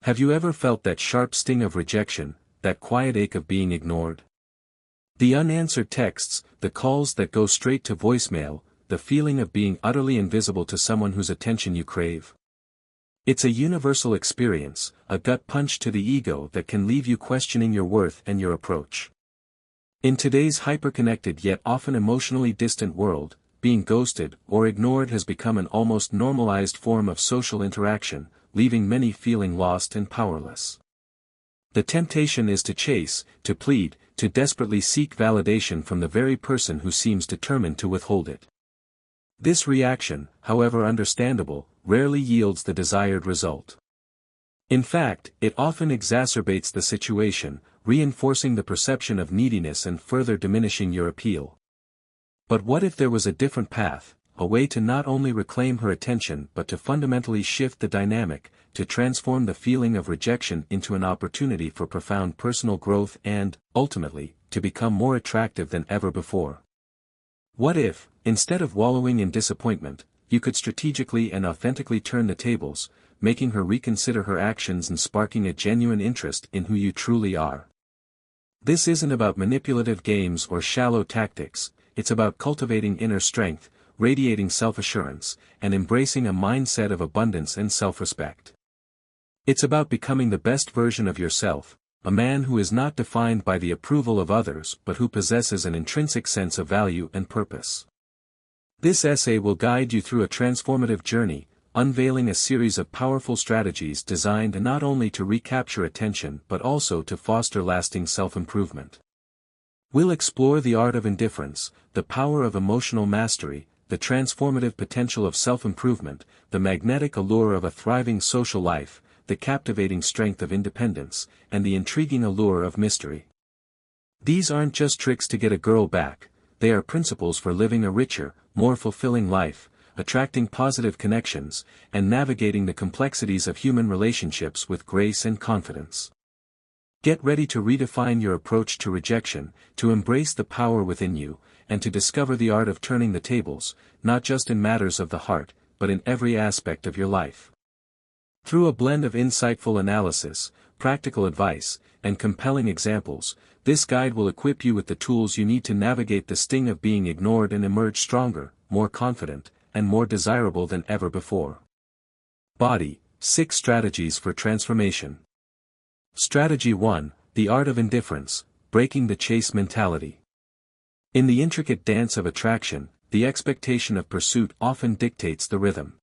Have you ever felt that sharp sting of rejection, that quiet ache of being ignored? The unanswered texts, the calls that go straight to voicemail, the feeling of being utterly invisible to someone whose attention you crave. It's a universal experience, a gut punch to the ego that can leave you questioning your worth and your approach. In today's hyper-connected yet often emotionally distant world, being ghosted or ignored has become an almost normalized form of social interaction, leaving many feeling lost and powerless. The temptation is to chase, to plead, to desperately seek validation from the very person who seems determined to withhold it. This reaction, however understandable, rarely yields the desired result. In fact, it often exacerbates the situation, reinforcing the perception of neediness and further diminishing your appeal. But what if there was a different path, a way to not only reclaim her attention but to fundamentally shift the dynamic, to transform the feeling of rejection into an opportunity for profound personal growth and, ultimately, to become more attractive than ever before? What if, instead of wallowing in disappointment, you could strategically and authentically turn the tables, making her reconsider her actions and sparking a genuine interest in who you truly are? This isn't about manipulative games or shallow tactics, it's about cultivating inner strength, radiating self-assurance, and embracing a mindset of abundance and self-respect. It's about becoming the best version of yourself, a man who is not defined by the approval of others but who possesses an intrinsic sense of value and purpose. This essay will guide you through a transformative journey, unveiling a series of powerful strategies designed not only to recapture attention but also to foster lasting self-improvement. We'll explore the art of indifference, the power of emotional mastery, the transformative potential of self-improvement, the magnetic allure of a thriving social life, the captivating strength of independence, and the intriguing allure of mystery. These aren't just tricks to get a girl back, they are principles for living a richer, more fulfilling life, attracting positive connections, and navigating the complexities of human relationships with grace and confidence. Get ready to redefine your approach to rejection, to embrace the power within you, and to discover the art of turning the tables, not just in matters of the heart, but in every aspect of your life. Through a blend of insightful analysis, practical advice, and compelling examples, this guide will equip you with the tools you need to navigate the sting of being ignored and emerge stronger, more confident, and more desirable than ever before. Body, 6 strategies for transformation. Strategy 1, the art of indifference, breaking the chase mentality. In the intricate dance of attraction, the expectation of pursuit often dictates the rhythm.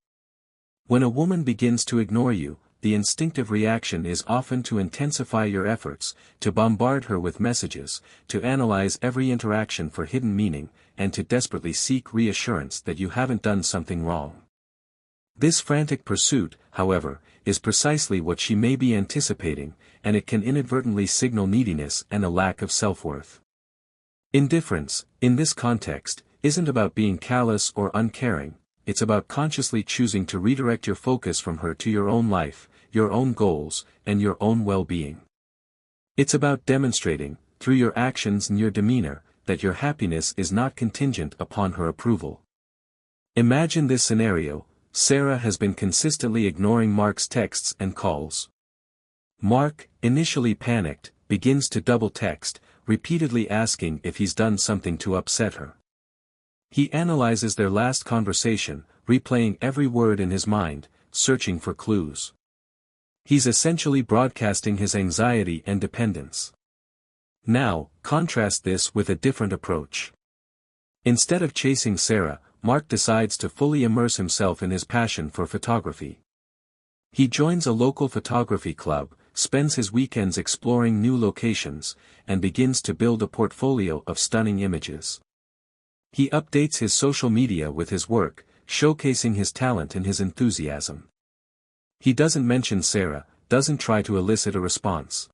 When a woman begins to ignore you, the instinctive reaction is often to intensify your efforts, to bombard her with messages, to analyze every interaction for hidden meaning, and to desperately seek reassurance that you haven't done something wrong. This frantic pursuit, however, is precisely what she may be anticipating, and it can inadvertently signal neediness and a lack of self-worth. Indifference, in this context, isn't about being callous or uncaring, it's about consciously choosing to redirect your focus from her to your own life, your own goals, and your own well-being. It's about demonstrating, through your actions and your demeanor, that your happiness is not contingent upon her approval. Imagine this scenario: Sarah has been consistently ignoring Mark's texts and calls. Mark, initially panicked, begins to double text, repeatedly asking if he's done something to upset her. He analyzes their last conversation, replaying every word in his mind, searching for clues. He's essentially broadcasting his anxiety and dependence. Now, contrast this with a different approach. Instead of chasing Sarah, Mark decides to fully immerse himself in his passion for photography. He joins a local photography club, spends his weekends exploring new locations, and begins to build a portfolio of stunning images. He updates his social media with his work, showcasing his talent and his enthusiasm. He doesn't mention Sarah, doesn't try to elicit a response.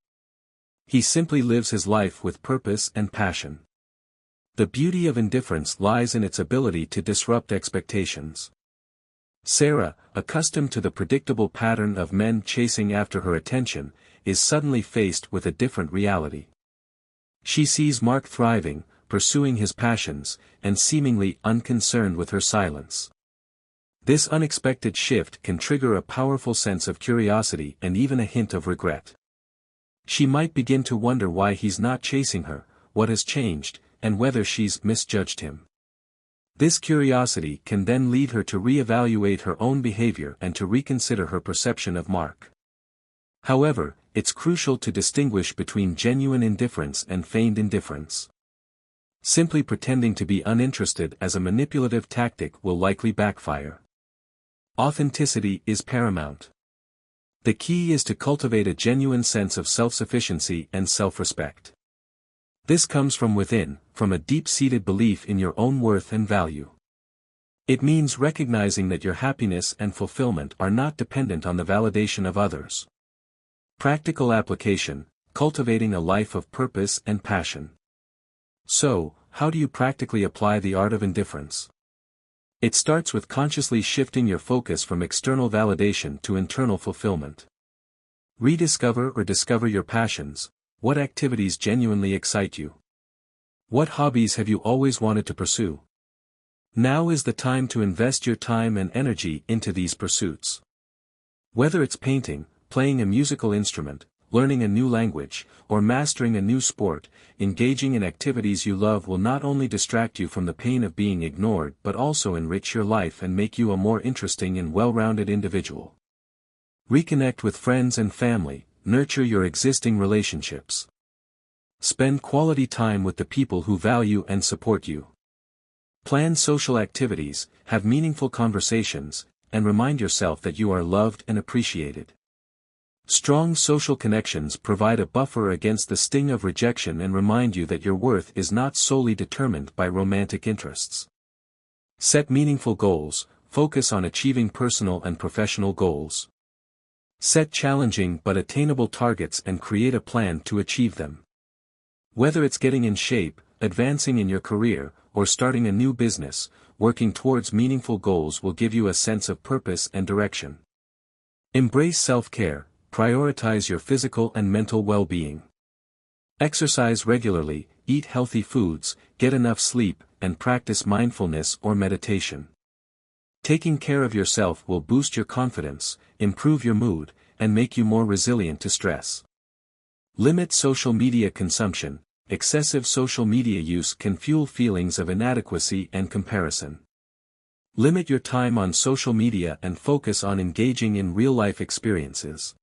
He simply lives his life with purpose and passion. The beauty of indifference lies in its ability to disrupt expectations. Sarah, accustomed to the predictable pattern of men chasing after her attention, is suddenly faced with a different reality. She sees Mark thriving, pursuing his passions, and seemingly unconcerned with her silence. This unexpected shift can trigger a powerful sense of curiosity and even a hint of regret. She might begin to wonder why he's not chasing her, what has changed, and whether she's misjudged him. This curiosity can then lead her to reevaluate her own behavior and to reconsider her perception of Mark. However, it's crucial to distinguish between genuine indifference and feigned indifference. Simply pretending to be uninterested as a manipulative tactic will likely backfire. Authenticity is paramount. The key is to cultivate a genuine sense of self-sufficiency and self-respect. This comes from within, from a deep-seated belief in your own worth and value. It means recognizing that your happiness and fulfillment are not dependent on the validation of others. Practical application: cultivating a life of purpose and passion. So, how do you practically apply the art of indifference? It starts with consciously shifting your focus from external validation to internal fulfillment. Rediscover or discover your passions. What activities genuinely excite you? What hobbies have you always wanted to pursue? Now is the time to invest your time and energy into these pursuits. Whether it's painting, playing a musical instrument, learning a new language, or mastering a new sport, engaging in activities you love will not only distract you from the pain of being ignored but also enrich your life and make you a more interesting and well-rounded individual. Reconnect with friends and family, nurture your existing relationships. Spend quality time with the people who value and support you. Plan social activities, have meaningful conversations, and remind yourself that you are loved and appreciated. Strong social connections provide a buffer against the sting of rejection and remind you that your worth is not solely determined by romantic interests. Set meaningful goals, focus on achieving personal and professional goals. Set challenging but attainable targets and create a plan to achieve them. Whether it's getting in shape, advancing in your career, or starting a new business, working towards meaningful goals will give you a sense of purpose and direction. Embrace self-care, prioritize your physical and mental well-being. Exercise regularly, eat healthy foods, get enough sleep, and practice mindfulness or meditation. Taking care of yourself will boost your confidence, improve your mood, and make you more resilient to stress. Limit social media consumption. Excessive social media use can fuel feelings of inadequacy and comparison. Limit your time on social media and focus on engaging in real-life experiences.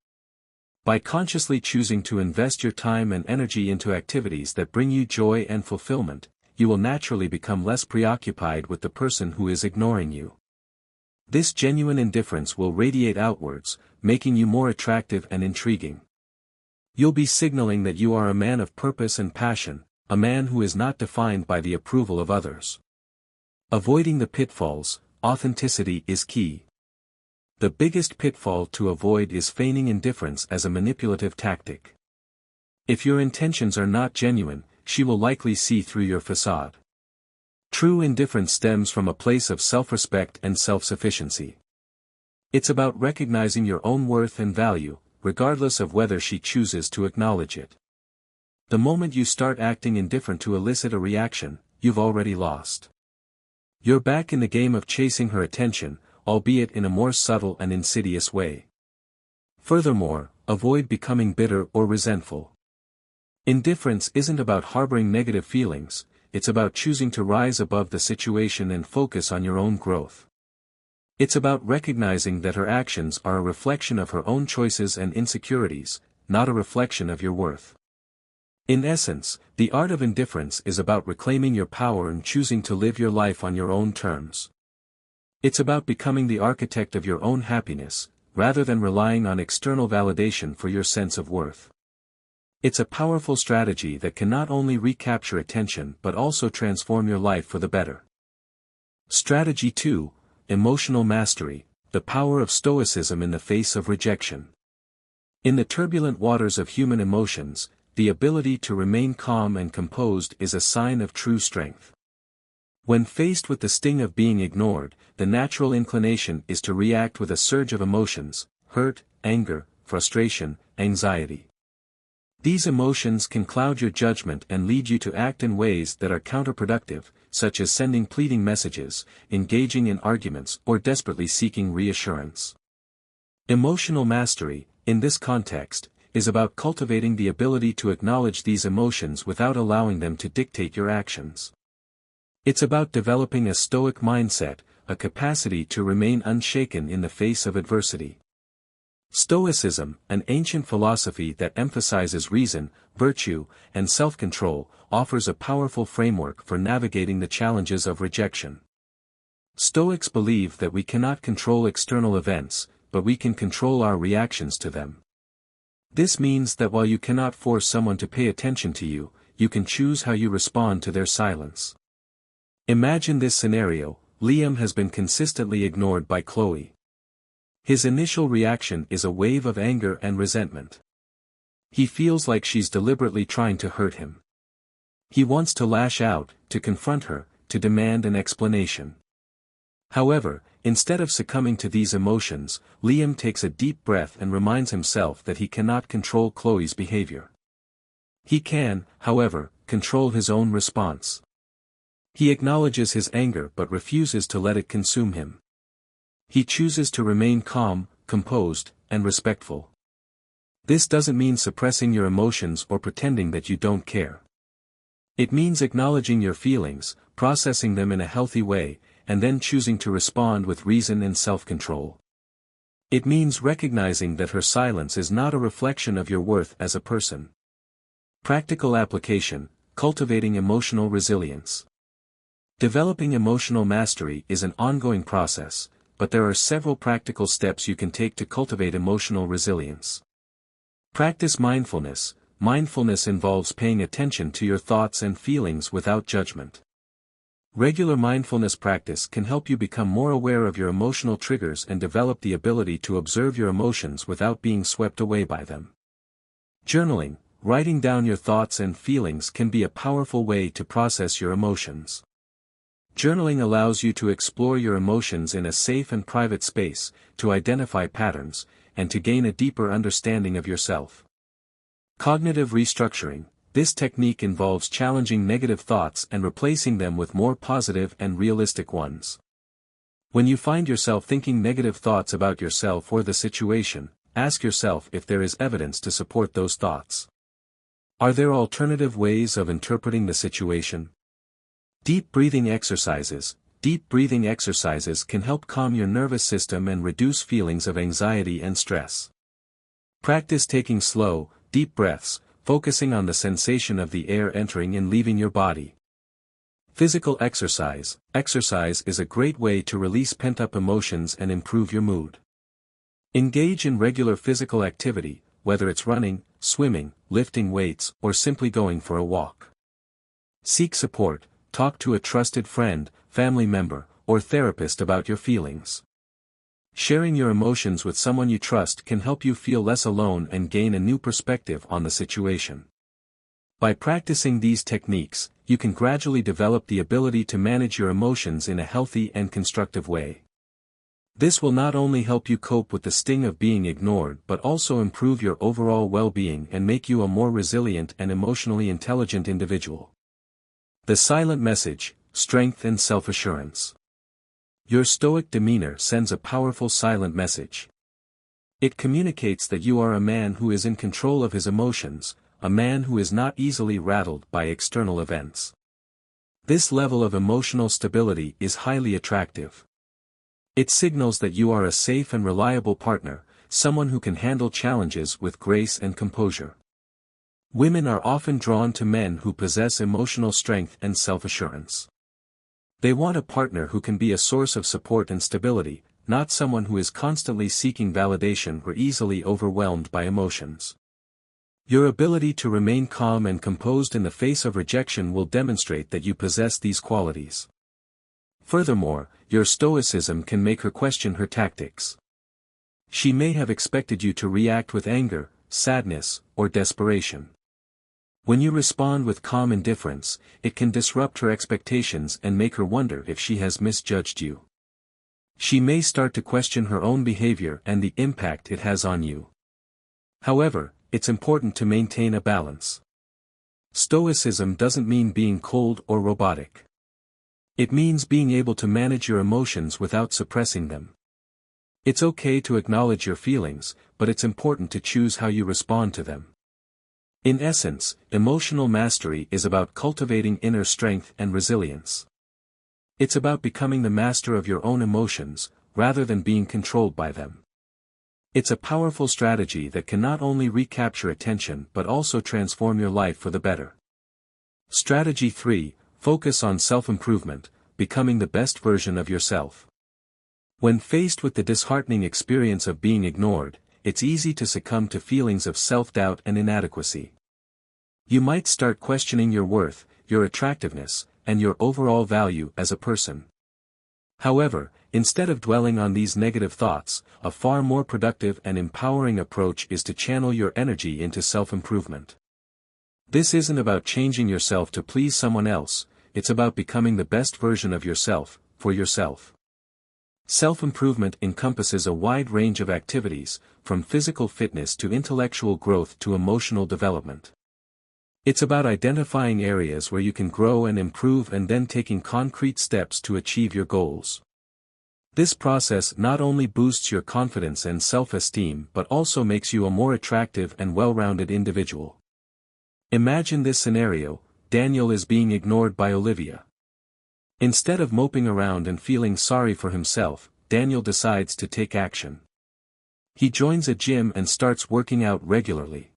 By consciously choosing to invest your time and energy into activities that bring you joy and fulfillment, you will naturally become less preoccupied with the person who is ignoring you. This genuine indifference will radiate outwards, making you more attractive and intriguing. You'll be signaling that you are a man of purpose and passion, a man who is not defined by the approval of others. Avoiding the pitfalls. Authenticity is key. The biggest pitfall to avoid is feigning indifference as a manipulative tactic. If your intentions are not genuine, she will likely see through your facade. True indifference stems from a place of self-respect and self-sufficiency. It's about recognizing your own worth and value, regardless of whether she chooses to acknowledge it. The moment you start acting indifferent to elicit a reaction, you've already lost. You're back in the game of chasing her attention, albeit in a more subtle and insidious way. Furthermore, avoid becoming bitter or resentful. Indifference isn't about harboring negative feelings, it's about choosing to rise above the situation and focus on your own growth. It's about recognizing that her actions are a reflection of her own choices and insecurities, not a reflection of your worth. In essence, the art of indifference is about reclaiming your power and choosing to live your life on your own terms. It's about becoming the architect of your own happiness, rather than relying on external validation for your sense of worth. It's a powerful strategy that can not only recapture attention but also transform your life for the better. Strategy 2. Emotional mastery, the power of Stoicism in the face of rejection. In the turbulent waters of human emotions, the ability to remain calm and composed is a sign of true strength. When faced with the sting of being ignored, the natural inclination is to react with a surge of emotions: hurt, anger, frustration, anxiety. These emotions can cloud your judgment and lead you to act in ways that are counterproductive, such as sending pleading messages, engaging in arguments, or desperately seeking reassurance. Emotional mastery, in this context, is about cultivating the ability to acknowledge these emotions without allowing them to dictate your actions. It's about developing a Stoic mindset, a capacity to remain unshaken in the face of adversity. Stoicism, an ancient philosophy that emphasizes reason, virtue, and self-control, offers a powerful framework for navigating the challenges of rejection. Stoics believe that we cannot control external events, but we can control our reactions to them. This means that while you cannot force someone to pay attention to you, you can choose how you respond to their silence. Imagine this scenario: Liam has been consistently ignored by Chloe. His initial reaction is a wave of anger and resentment. He feels like she's deliberately trying to hurt him. He wants to lash out, to confront her, to demand an explanation. However, instead of succumbing to these emotions, Liam takes a deep breath and reminds himself that he cannot control Chloe's behavior. He can, however, control his own response. He acknowledges his anger but refuses to let it consume him. He chooses to remain calm, composed, and respectful. This doesn't mean suppressing your emotions or pretending that you don't care. It means acknowledging your feelings, processing them in a healthy way, and then choosing to respond with reason and self-control. It means recognizing that her silence is not a reflection of your worth as a person. Practical application: cultivating emotional resilience. Developing emotional mastery is an ongoing process, but there are several practical steps you can take to cultivate emotional resilience. Practice mindfulness. Mindfulness involves paying attention to your thoughts and feelings without judgment. Regular mindfulness practice can help you become more aware of your emotional triggers and develop the ability to observe your emotions without being swept away by them. Journaling. Writing down your thoughts and feelings can be a powerful way to process your emotions. Journaling allows you to explore your emotions in a safe and private space, to identify patterns, and to gain a deeper understanding of yourself. Cognitive restructuring. This technique involves challenging negative thoughts and replacing them with more positive and realistic ones. When you find yourself thinking negative thoughts about yourself or the situation, ask yourself if there is evidence to support those thoughts. Are there alternative ways of interpreting the situation? Deep breathing exercises. Deep breathing exercises can help calm your nervous system and reduce feelings of anxiety and stress. Practice taking slow, deep breaths, focusing on the sensation of the air entering and leaving your body. Physical exercise. Exercise is a great way to release pent-up emotions and improve your mood. Engage in regular physical activity, whether it's running, swimming, lifting weights, or simply going for a walk. Seek support. Talk to a trusted friend, family member, or therapist about your feelings. Sharing your emotions with someone you trust can help you feel less alone and gain a new perspective on the situation. By practicing these techniques, you can gradually develop the ability to manage your emotions in a healthy and constructive way. This will not only help you cope with the sting of being ignored but also improve your overall well-being and make you a more resilient and emotionally intelligent individual. The silent message: strength and self-assurance. Your stoic demeanor sends a powerful silent message. It communicates that you are a man who is in control of his emotions, a man who is not easily rattled by external events. This level of emotional stability is highly attractive. It signals that you are a safe and reliable partner, someone who can handle challenges with grace and composure. Women are often drawn to men who possess emotional strength and self-assurance. They want a partner who can be a source of support and stability, not someone who is constantly seeking validation or easily overwhelmed by emotions. Your ability to remain calm and composed in the face of rejection will demonstrate that you possess these qualities. Furthermore, your stoicism can make her question her tactics. She may have expected you to react with anger, sadness, or desperation. When you respond with calm indifference, it can disrupt her expectations and make her wonder if she has misjudged you. She may start to question her own behavior and the impact it has on you. However, it's important to maintain a balance. Stoicism doesn't mean being cold or robotic. It means being able to manage your emotions without suppressing them. It's okay to acknowledge your feelings, but it's important to choose how you respond to them. In essence, emotional mastery is about cultivating inner strength and resilience. It's about becoming the master of your own emotions, rather than being controlled by them. It's a powerful strategy that can not only recapture attention but also transform your life for the better. Strategy 3, focus on self-improvement, becoming the best version of yourself. When faced with the disheartening experience of being ignored, it's easy to succumb to feelings of self-doubt and inadequacy. You might start questioning your worth, your attractiveness, and your overall value as a person. However, instead of dwelling on these negative thoughts, a far more productive and empowering approach is to channel your energy into self-improvement. This isn't about changing yourself to please someone else, it's about becoming the best version of yourself, for yourself. Self-improvement encompasses a wide range of activities, from physical fitness to intellectual growth to emotional development. It's about identifying areas where you can grow and improve and then taking concrete steps to achieve your goals. This process not only boosts your confidence and self-esteem but also makes you a more attractive and well-rounded individual. Imagine this scenario: Daniel is being ignored by Olivia. Instead of moping around and feeling sorry for himself, Daniel decides to take action. He joins a gym and starts working out regularly.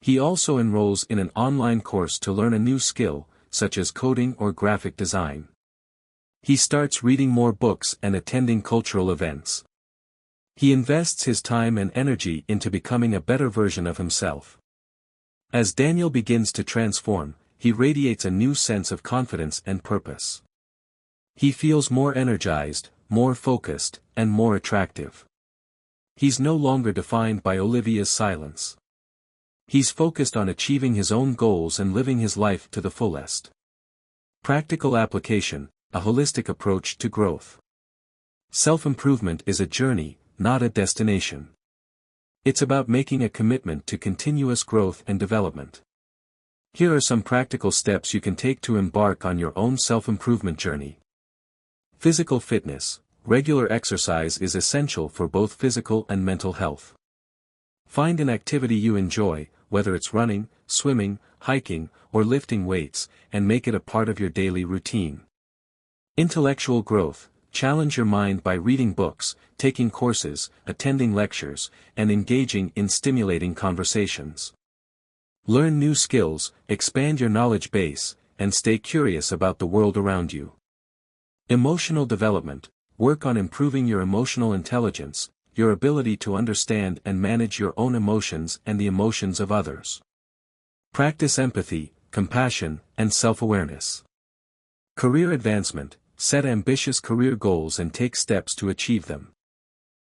He also enrolls in an online course to learn a new skill, such as coding or graphic design. He starts reading more books and attending cultural events. He invests his time and energy into becoming a better version of himself. As Daniel begins to transform, he radiates a new sense of confidence and purpose. He feels more energized, more focused, and more attractive. He's no longer defined by Olivia's silence. He's focused on achieving his own goals and living his life to the fullest. Practical application, a holistic approach to growth. Self-improvement is a journey, not a destination. It's about making a commitment to continuous growth and development. Here are some practical steps you can take to embark on your own self-improvement journey. Physical fitness. Regular exercise is essential for both physical and mental health. Find an activity you enjoy, whether it's running, swimming, hiking, or lifting weights, and make it a part of your daily routine. Intellectual growth. Challenge your mind by reading books, taking courses, attending lectures, and engaging in stimulating conversations. Learn new skills, expand your knowledge base, and stay curious about the world around you. Emotional development. Work on improving your emotional intelligence, your ability to understand and manage your own emotions and the emotions of others. Practice empathy, compassion, and self-awareness. Career advancement. Set ambitious career goals and take steps to achieve them.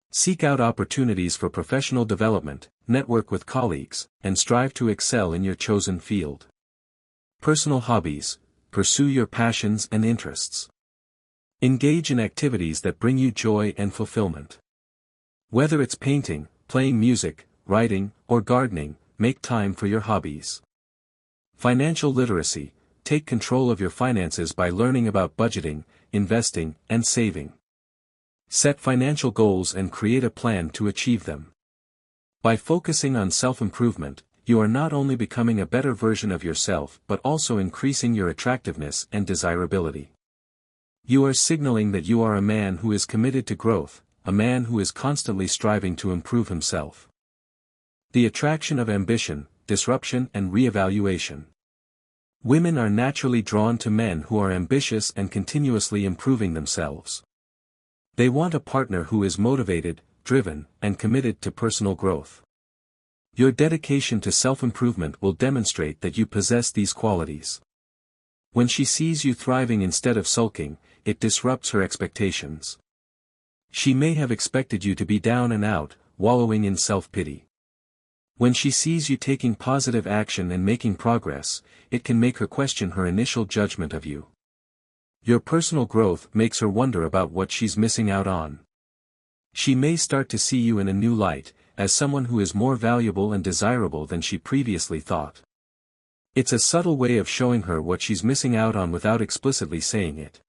Seek out opportunities for professional development, network with colleagues, and strive to excel in your chosen field. Personal hobbies. Pursue your passions and interests. Engage in activities that bring you joy and fulfillment. Whether it's painting, playing music, writing, or gardening, make time for your hobbies. Financial literacy. Take control of your finances by learning about budgeting, investing, and saving. Set financial goals and create a plan to achieve them. By focusing on self-improvement, you are not only becoming a better version of yourself but also increasing your attractiveness and desirability. You are signaling that you are a man who is committed to growth, a man who is constantly striving to improve himself. The attraction of ambition, disruption, and re-evaluation. Women are naturally drawn to men who are ambitious and continuously improving themselves. They want a partner who is motivated, driven, and committed to personal growth. Your dedication to self-improvement will demonstrate that you possess these qualities. When she sees you thriving instead of sulking, it disrupts her expectations. She may have expected you to be down and out, wallowing in self-pity. When she sees you taking positive action and making progress, it can make her question her initial judgment of you. Your personal growth makes her wonder about what she's missing out on. She may start to see you in a new light, as someone who is more valuable and desirable than she previously thought. It's a subtle way of showing her what she's missing out on without explicitly saying it.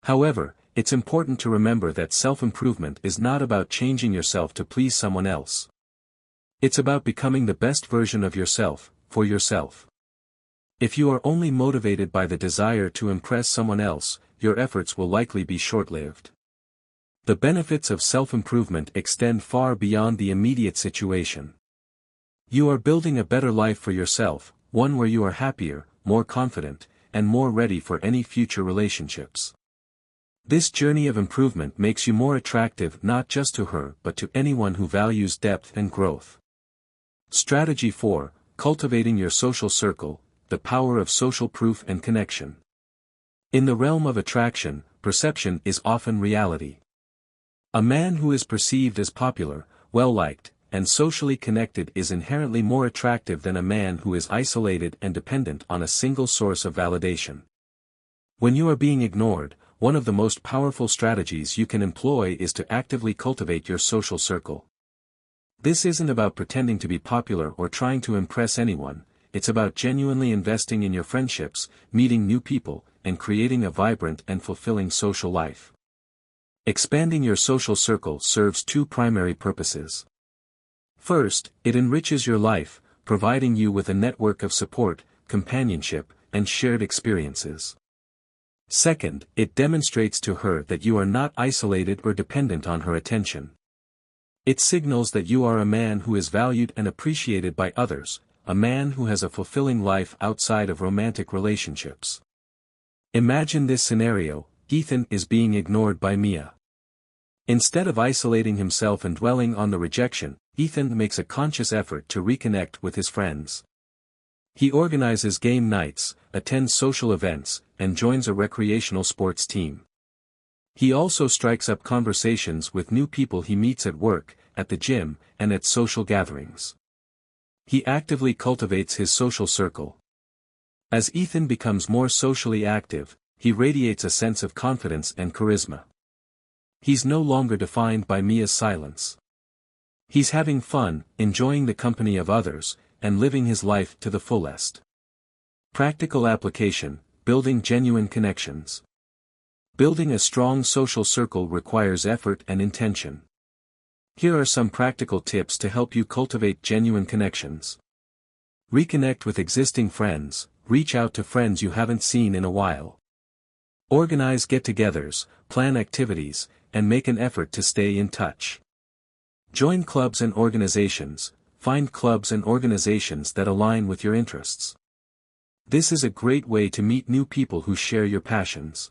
However, it's important to remember that self-improvement is not about changing yourself to please someone else. It's about becoming the best version of yourself, for yourself. If you are only motivated by the desire to impress someone else, your efforts will likely be short-lived. The benefits of self-improvement extend far beyond the immediate situation. You are building a better life for yourself, one where you are happier, more confident, and more ready for any future relationships. This journey of improvement makes you more attractive not just to her but to anyone who values depth and growth. Strategy 4, Cultivating your social circle, the power of social proof and connection. In the realm of attraction, perception is often reality. A man who is perceived as popular, well-liked, and socially connected is inherently more attractive than a man who is isolated and dependent on a single source of validation. When you are being ignored, one of the most powerful strategies you can employ is to actively cultivate your social circle. This isn't about pretending to be popular or trying to impress anyone, it's about genuinely investing in your friendships, meeting new people, and creating a vibrant and fulfilling social life. Expanding your social circle serves two primary purposes. First, it enriches your life, providing you with a network of support, companionship, and shared experiences. Second, it demonstrates to her that you are not isolated or dependent on her attention. It signals that you are a man who is valued and appreciated by others, a man who has a fulfilling life outside of romantic relationships. Imagine this scenario: Ethan is being ignored by Mia. Instead of isolating himself and dwelling on the rejection, Ethan makes a conscious effort to reconnect with his friends. He organizes game nights, attends social events, and joins a recreational sports team. He also strikes up conversations with new people he meets at work, at the gym, and at social gatherings. He actively cultivates his social circle. As Ethan becomes more socially active, he radiates a sense of confidence and charisma. He's no longer defined by Mia's silence. He's having fun, enjoying the company of others, and living his life to the fullest. Practical application: building genuine connections. Building a strong social circle requires effort and intention. Here are some practical tips to help you cultivate genuine connections. Reconnect with existing friends, reach out to friends you haven't seen in a while. Organize get-togethers, plan activities, and make an effort to stay in touch. Join clubs and organizations, find clubs and organizations that align with your interests. This is a great way to meet new people who share your passions.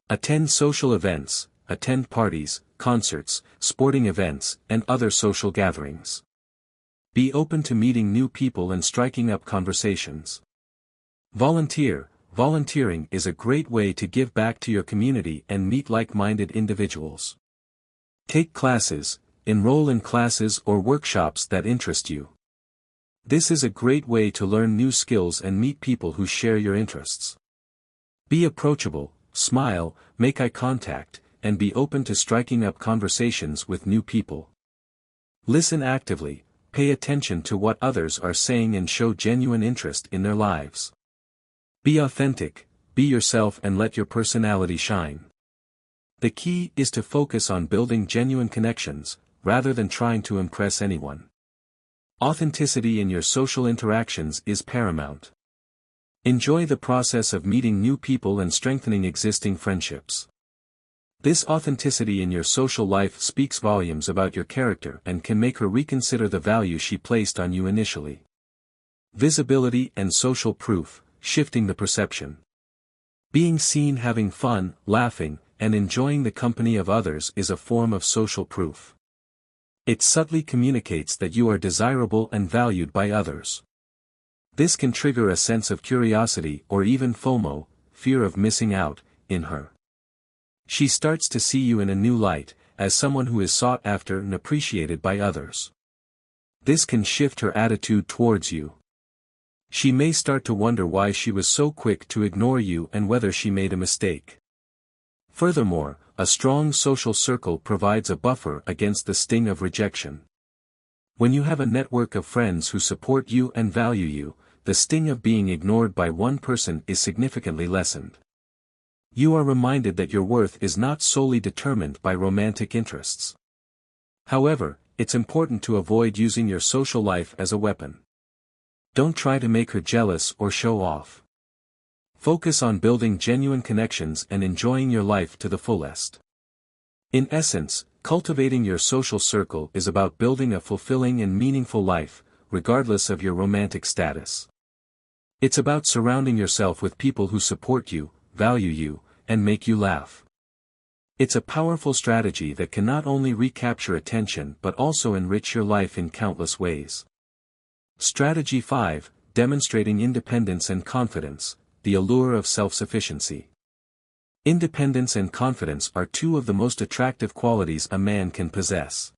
Attend social events, attend parties, concerts, sporting events, and other social gatherings. Be open to meeting new people and striking up conversations. Volunteer. Volunteering is a great way to give back to your community and meet like-minded individuals. Take classes, enroll in classes or workshops that interest you. This is a great way to learn new skills and meet people who share your interests. Be approachable, smile, make eye contact, and be open to striking up conversations with new people. Listen actively, pay attention to what others are saying and show genuine interest in their lives. Be authentic, be yourself and let your personality shine. The key is to focus on building genuine connections, rather than trying to impress anyone. Authenticity in your social interactions is paramount. Enjoy the process of meeting new people and strengthening existing friendships. This authenticity in your social life speaks volumes about your character and can make her reconsider the value she placed on you initially. Visibility and social proof, shifting the perception. Being seen having fun, laughing, and enjoying the company of others is a form of social proof. It subtly communicates that you are desirable and valued by others. This can trigger a sense of curiosity or even FOMO, fear of missing out, in her. She starts to see you in a new light, as someone who is sought after and appreciated by others. This can shift her attitude towards you. She may start to wonder why she was so quick to ignore you and whether she made a mistake. Furthermore, a strong social circle provides a buffer against the sting of rejection. When you have a network of friends who support you and value you, the sting of being ignored by one person is significantly lessened. You are reminded that your worth is not solely determined by romantic interests. However, it's important to avoid using your social life as a weapon. Don't try to make her jealous or show off. Focus on building genuine connections and enjoying your life to the fullest. In essence, cultivating your social circle is about building a fulfilling and meaningful life, regardless of your romantic status. It's about surrounding yourself with people who support you, value you, and make you laugh. It's a powerful strategy that can not only recapture attention but also enrich your life in countless ways. Strategy 5, Demonstrating independence and confidence, the allure of self-sufficiency. Independence and confidence are two of the most attractive qualities a man can possess.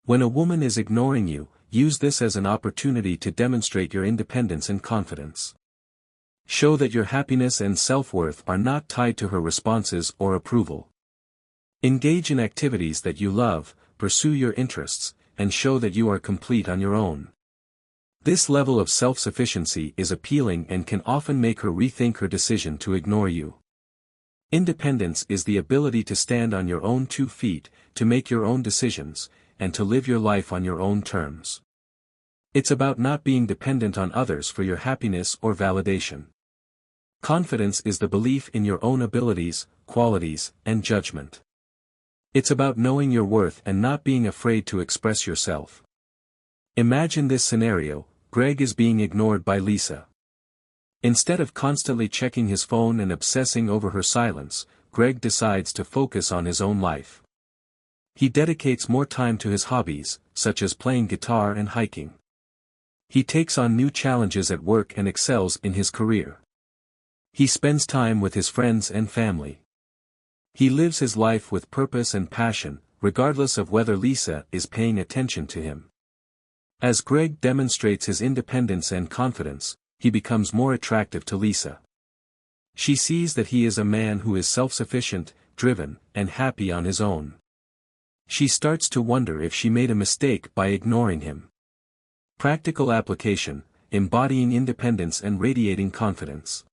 When a woman is ignoring you, use this as an opportunity to demonstrate your independence and confidence. Show that your happiness and self-worth are not tied to her responses or approval. Engage in activities that you love, pursue your interests, and show that you are complete on your own. This level of self-sufficiency is appealing and can often make her rethink her decision to ignore you. Independence is the ability to stand on your own 2 feet, to make your own decisions, and to live your life on your own terms. It's about not being dependent on others for your happiness or validation. Confidence is the belief in your own abilities, qualities, and judgment. It's about knowing your worth and not being afraid to express yourself. Imagine this scenario: Greg is being ignored by Lisa. Instead of constantly checking his phone and obsessing over her silence, Greg decides to focus on his own life. He dedicates more time to his hobbies, such as playing guitar and hiking. He takes on new challenges at work and excels in his career. He spends time with his friends and family. He lives his life with purpose and passion, regardless of whether Lisa is paying attention to him. As Greg demonstrates his independence and confidence, he becomes more attractive to Lisa. She sees that he is a man who is self-sufficient, driven, and happy on his own. She starts to wonder if she made a mistake by ignoring him. Practical application: embodying independence and radiating confidence.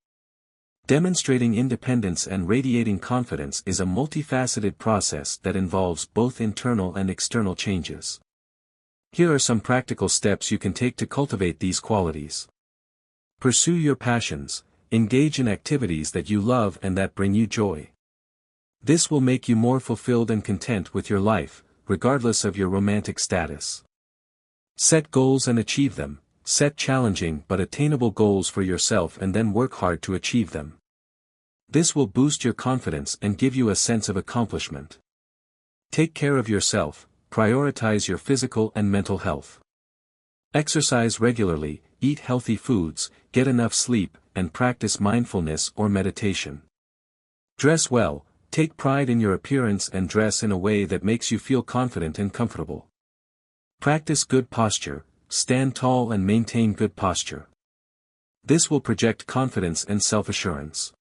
Demonstrating independence and radiating confidence is a multifaceted process that involves both internal and external changes. Here are some practical steps you can take to cultivate these qualities. Pursue your passions. Engage in activities that you love and that bring you joy. This will make you more fulfilled and content with your life, regardless of your romantic status. Set goals and achieve them. Set challenging but attainable goals for yourself and then work hard to achieve them. This will boost your confidence and give you a sense of accomplishment. Take care of yourself. Prioritize your physical and mental health. Exercise regularly, eat healthy foods, get enough sleep, and practice mindfulness or meditation. Dress well. Take pride in your appearance and dress in a way that makes you feel confident and comfortable. Practice good posture. Stand tall and maintain good posture. This will project confidence and self-assurance.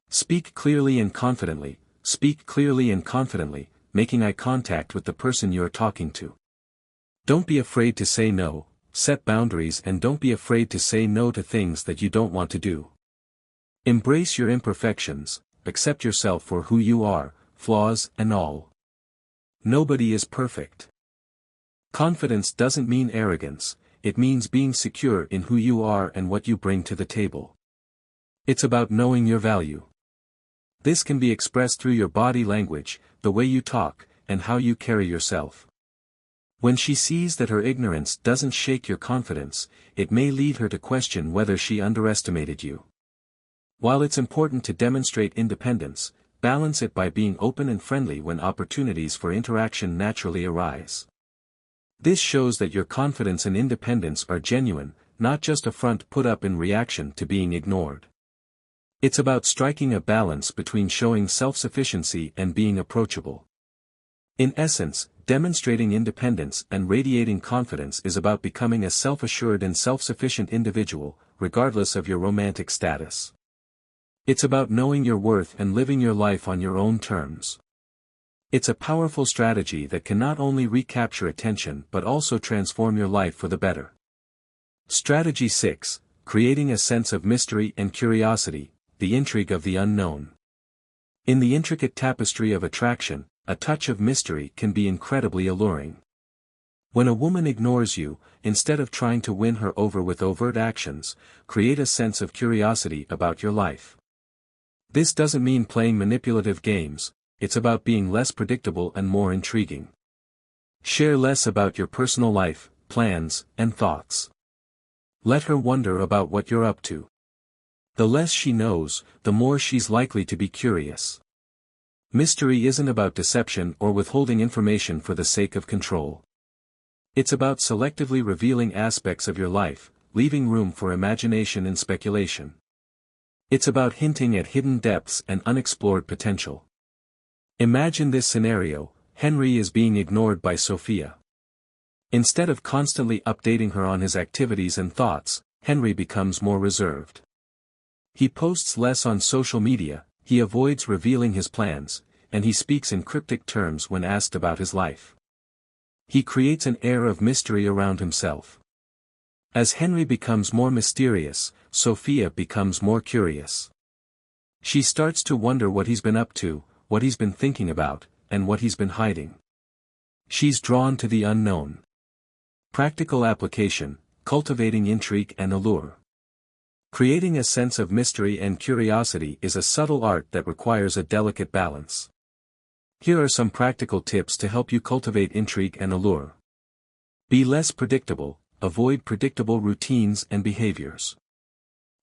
Speak clearly and confidently. Speak clearly and confidently, making eye contact with the person you are talking to. Don't be afraid to say no. Set boundaries and don't be afraid to say no to things that you don't want to do. Embrace your imperfections. Accept yourself for who you are, flaws and all. Nobody is perfect. Confidence doesn't mean arrogance, it means being secure in who you are and what you bring to the table. It's about knowing your value. This can be expressed through your body language, the way you talk, and how you carry yourself. When she sees that her ignorance doesn't shake your confidence, it may lead her to question whether she underestimated you. While it's important to demonstrate independence, balance it by being open and friendly when opportunities for interaction naturally arise. This shows that your confidence and independence are genuine, not just a front put up in reaction to being ignored. It's about striking a balance between showing self-sufficiency and being approachable. In essence, demonstrating independence and radiating confidence is about becoming a self-assured and self-sufficient individual, regardless of your romantic status. It's about knowing your worth and living your life on your own terms. It's a powerful strategy that can not only recapture attention but also transform your life for the better. Strategy 6. Creating a sense of mystery and curiosity, the intrigue of the unknown. In the intricate tapestry of attraction, a touch of mystery can be incredibly alluring. When a woman ignores you, instead of trying to win her over with overt actions, create a sense of curiosity about your life. This doesn't mean playing manipulative games, it's about being less predictable and more intriguing. Share less about your personal life, plans, and thoughts. Let her wonder about what you're up to. The less she knows, the more she's likely to be curious. Mystery isn't about deception or withholding information for the sake of control. It's about selectively revealing aspects of your life, leaving room for imagination and speculation. It's about hinting at hidden depths and unexplored potential. Imagine this scenario: Henry is being ignored by Sophia. Instead of constantly updating her on his activities and thoughts, Henry becomes more reserved. He posts less on social media, he avoids revealing his plans, and he speaks in cryptic terms when asked about his life. He creates an air of mystery around himself. As Henry becomes more mysterious, Sophia becomes more curious. She starts to wonder what he's been up to, what he's been thinking about, and what he's been hiding. She's drawn to the unknown. Practical application: cultivating intrigue and allure. Creating a sense of mystery and curiosity is a subtle art that requires a delicate balance. Here are some practical tips to help you cultivate intrigue and allure. Be less predictable, avoid predictable routines and behaviors.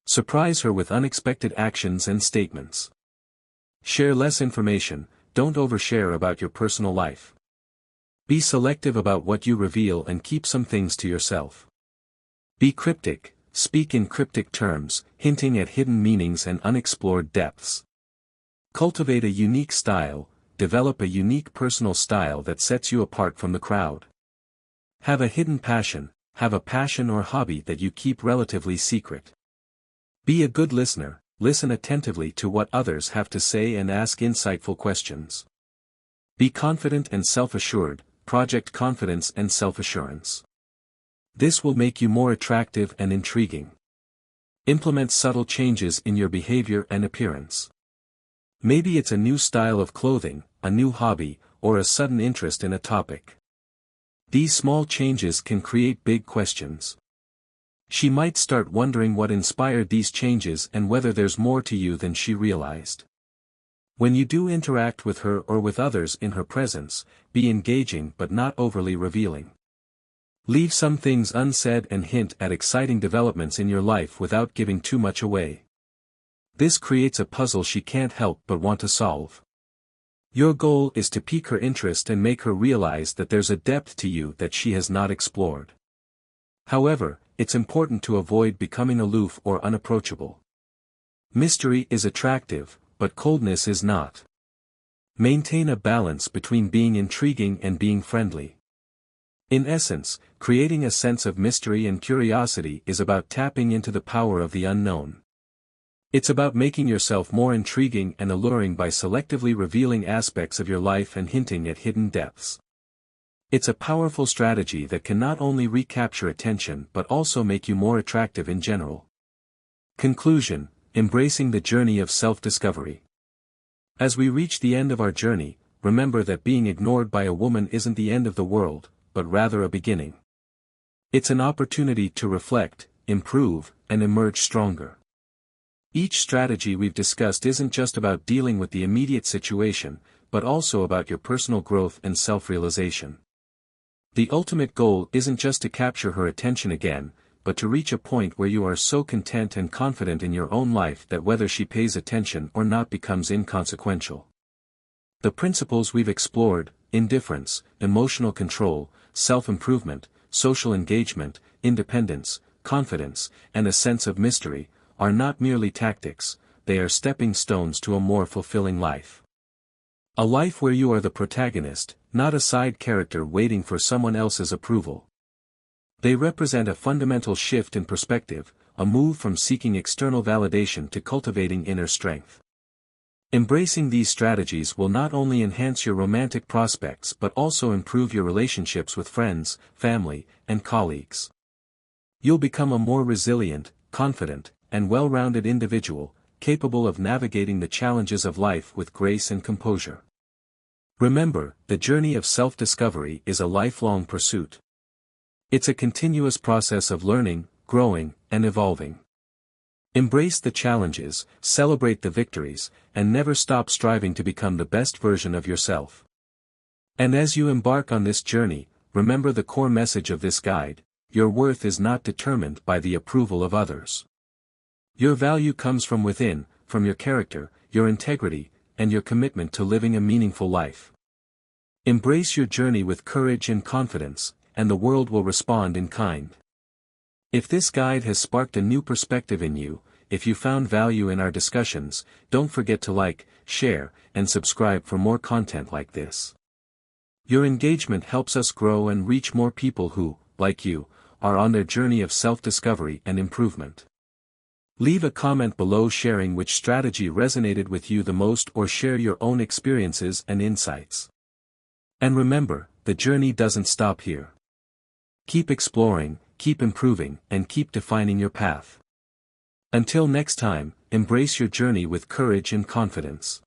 Surprise her with unexpected actions and statements. Share less information, don't overshare about your personal life. Be selective about what you reveal and keep some things to yourself. Be cryptic, speak in cryptic terms, hinting at hidden meanings and unexplored depths. Cultivate a unique style, develop a unique personal style that sets you apart from the crowd. Have a hidden passion, have a passion or hobby that you keep relatively secret. Be a good listener, listen attentively to what others have to say and ask insightful questions. Be confident and self-assured, project confidence and self-assurance. This will make you more attractive and intriguing. Implement subtle changes in your behavior and appearance. Maybe it's a new style of clothing, a new hobby, or a sudden interest in a topic. These small changes can create big questions. She might start wondering what inspired these changes and whether there's more to you than she realized. When you do interact with her or with others in her presence, be engaging but not overly revealing. Leave some things unsaid and hint at exciting developments in your life without giving too much away. This creates a puzzle she can't help but want to solve. Your goal is to pique her interest and make her realize that there's a depth to you that she has not explored. However, it's important to avoid becoming aloof or unapproachable. Mystery is attractive, but coldness is not. Maintain a balance between being intriguing and being friendly. In essence, creating a sense of mystery and curiosity is about tapping into the power of the unknown. It's about making yourself more intriguing and alluring by selectively revealing aspects of your life and hinting at hidden depths. It's a powerful strategy that can not only recapture attention but also make you more attractive in general. Conclusion: embracing the journey of self-discovery. As we reach the end of our journey, remember that being ignored by a woman isn't the end of the world, but rather a beginning. It's an opportunity to reflect, improve, and emerge stronger. Each strategy we've discussed isn't just about dealing with the immediate situation, but also about your personal growth and self-realization. The ultimate goal isn't just to capture her attention again, but to reach a point where you are so content and confident in your own life that whether she pays attention or not becomes inconsequential. The principles we've explored: indifference, emotional control, self-improvement, social engagement, independence, confidence, and a sense of mystery, are not merely tactics, they are stepping stones to a more fulfilling life. A life where you are the protagonist, not a side character waiting for someone else's approval. They represent a fundamental shift in perspective, a move from seeking external validation to cultivating inner strength. Embracing these strategies will not only enhance your romantic prospects but also improve your relationships with friends, family, and colleagues. You'll become a more resilient, confident, and well-rounded individual, capable of navigating the challenges of life with grace and composure. Remember, the journey of self-discovery is a lifelong pursuit. It's a continuous process of learning, growing, and evolving. Embrace the challenges, celebrate the victories, and never stop striving to become the best version of yourself. And as you embark on this journey, remember the core message of this guide: your worth is not determined by the approval of others. Your value comes from within, from your character, your integrity, and your commitment to living a meaningful life. Embrace your journey with courage and confidence, and the world will respond in kind. If this guide has sparked a new perspective in you, if you found value in our discussions, don't forget to like, share, and subscribe for more content like this. Your engagement helps us grow and reach more people who, like you, are on their journey of self-discovery and improvement. Leave a comment below sharing which strategy resonated with you the most, or share your own experiences and insights. And remember, the journey doesn't stop here. Keep exploring, keep improving, and keep defining your path. Until next time, embrace your journey with courage and confidence.